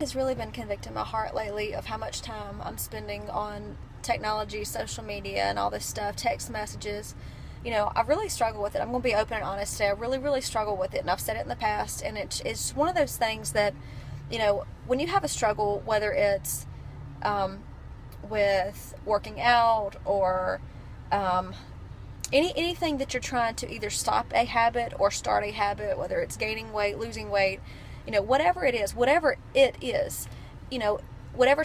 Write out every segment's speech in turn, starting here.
Has really been convicting my heart lately of how much time I'm spending on technology, social media, and all this stuff, text messages. I really struggle with it. I'm going to be open and honest today. I really, really struggle with it, and I've said it in the past, and it's one of those things that, when you have a struggle, whether it's with working out or anything that you're trying to either stop a habit or start a habit, whether it's gaining weight, losing weight, whatever it is, whatever's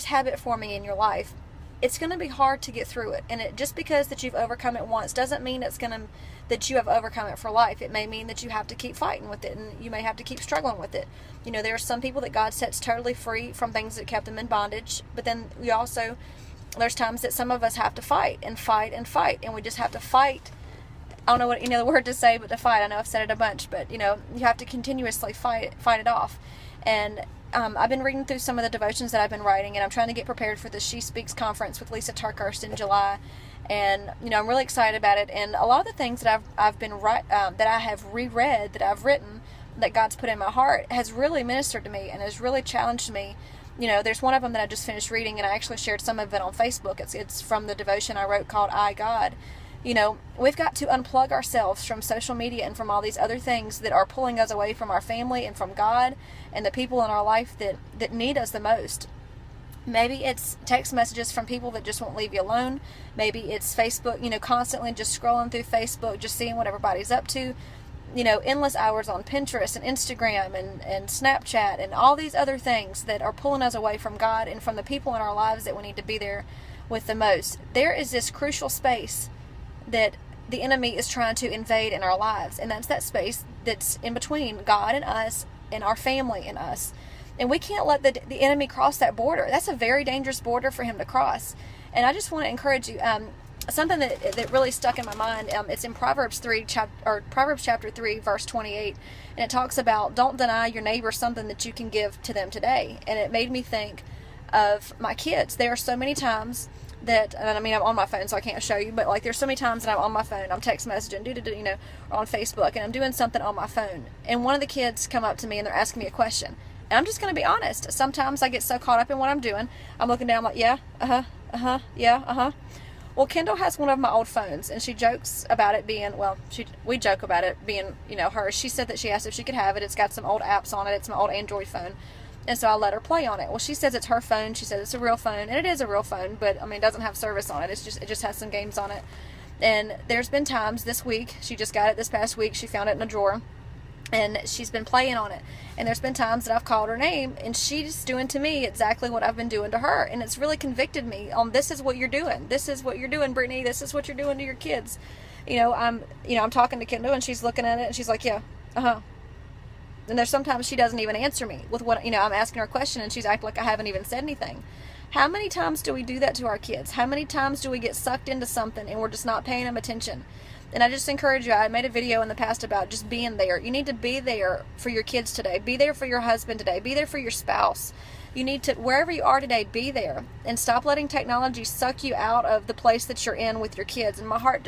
habit forming in your life, it's going to be hard to get through it. And just because that you've overcome it once doesn't mean that you have overcome it for life. It may mean that you have to keep fighting with it, and you may have to keep struggling with it. There are some people that God sets totally free from things that kept them in bondage, but then there's times that some of us have to fight and fight and fight, and we just have to fight. I don't know what the word to say, but to fight. I know I've said it a bunch, but you have to continuously fight it off. And I've been reading through some of the devotions that I've been writing, and I'm trying to get prepared for the She Speaks conference with Lisa Turkhurst in July. And I'm really excited about it. And a lot of the things that that I have reread, that I've written, that God's put in my heart, has really ministered to me and has really challenged me. There's one of them that I just finished reading, and I actually shared some of it on Facebook. It's from the devotion I wrote called I, God. We've got to unplug ourselves from social media and from all these other things that are pulling us away from our family and from God and the people in our life that need us the most. Maybe it's text messages from people that just won't leave you alone. Maybe it's Facebook, constantly just scrolling through Facebook, just seeing what everybody's up to. Endless hours on Pinterest and Instagram and Snapchat and all these other things that are pulling us away from God and from the people in our lives that we need to be there with the most. There is this crucial space that the enemy is trying to invade in our lives, and that's that space that's in between God and us and our family and us. And we can't let the enemy cross that border. That's a very dangerous border for him to cross. And I just want to encourage you, something that really stuck in my mind, it's in Proverbs chapter 3 verse 28, and it talks about don't deny your neighbor something that you can give to them today. And it made me think of my kids. There are so many times that, and I'm on my phone so I can't show you, but there's so many times that I'm on my phone, I'm text messaging, or on Facebook, and I'm doing something on my phone, and one of the kids come up to me and they're asking me a question, and I'm just going to be honest. Sometimes I get so caught up in what I'm doing, I'm looking down, I'm like, yeah, yeah. Well, Kendall has one of my old phones, and she jokes about it being, we joke about it being, hers. She said that she asked if she could have it. It's got some old apps on it. It's my old Android phone. And so I let her play on it. Well, she says it's her phone. She says it's a real phone, and it is a real phone, but it doesn't have service on it. It just has some games on it. And there's been times this week, she just got it this past week. She found it in a drawer, and she's been playing on it. And there's been times that I've called her name, and she's doing to me exactly what I've been doing to her. And it's really convicted me on, this is what you're doing. This is what you're doing, Brittany. This is what you're doing to your kids. I'm talking to Kendall, and she's looking at it, and she's like, yeah, And there's sometimes she doesn't even answer me with what, I'm asking her a question, and she's acting like I haven't even said anything. How many times do we do that to our kids? How many times do we get sucked into something and we're just not paying them attention? And I just encourage you, I made a video in the past about just being there. You need to be there for your kids today. Be there for your husband today. Be there for your spouse. You need to, wherever you are today, be there. And stop letting technology suck you out of the place that you're in with your kids. And my heart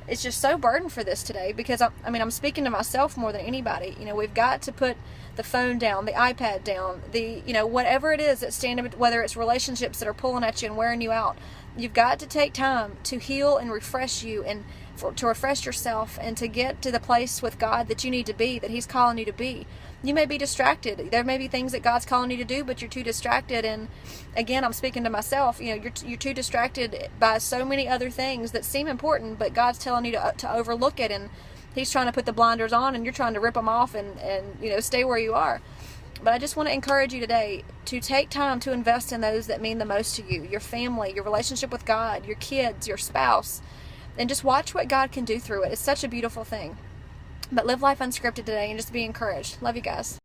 it's just so burdened for this today, because I'm speaking to myself more than anybody. We've got to put the phone down, the iPad down, whatever it is that's standing, whether it's relationships that are pulling at you and wearing you out. You've got to take time to heal and refresh you, and to refresh yourself, and to get to the place with God that you need to be, that He's calling you to be. You may be distracted. There may be things that God's calling you to do, but you're too distracted. And again, I'm speaking to myself. You're too distracted by so many other things that seem important, but God's telling you to overlook it, and He's trying to put the blinders on, and you're trying to rip them off and stay where you are. But I just want to encourage you today to take time to invest in those that mean the most to you, your family, your relationship with God, your kids, your spouse, and just watch what God can do through it. It's such a beautiful thing. But live life unscripted today and just be encouraged. Love you guys.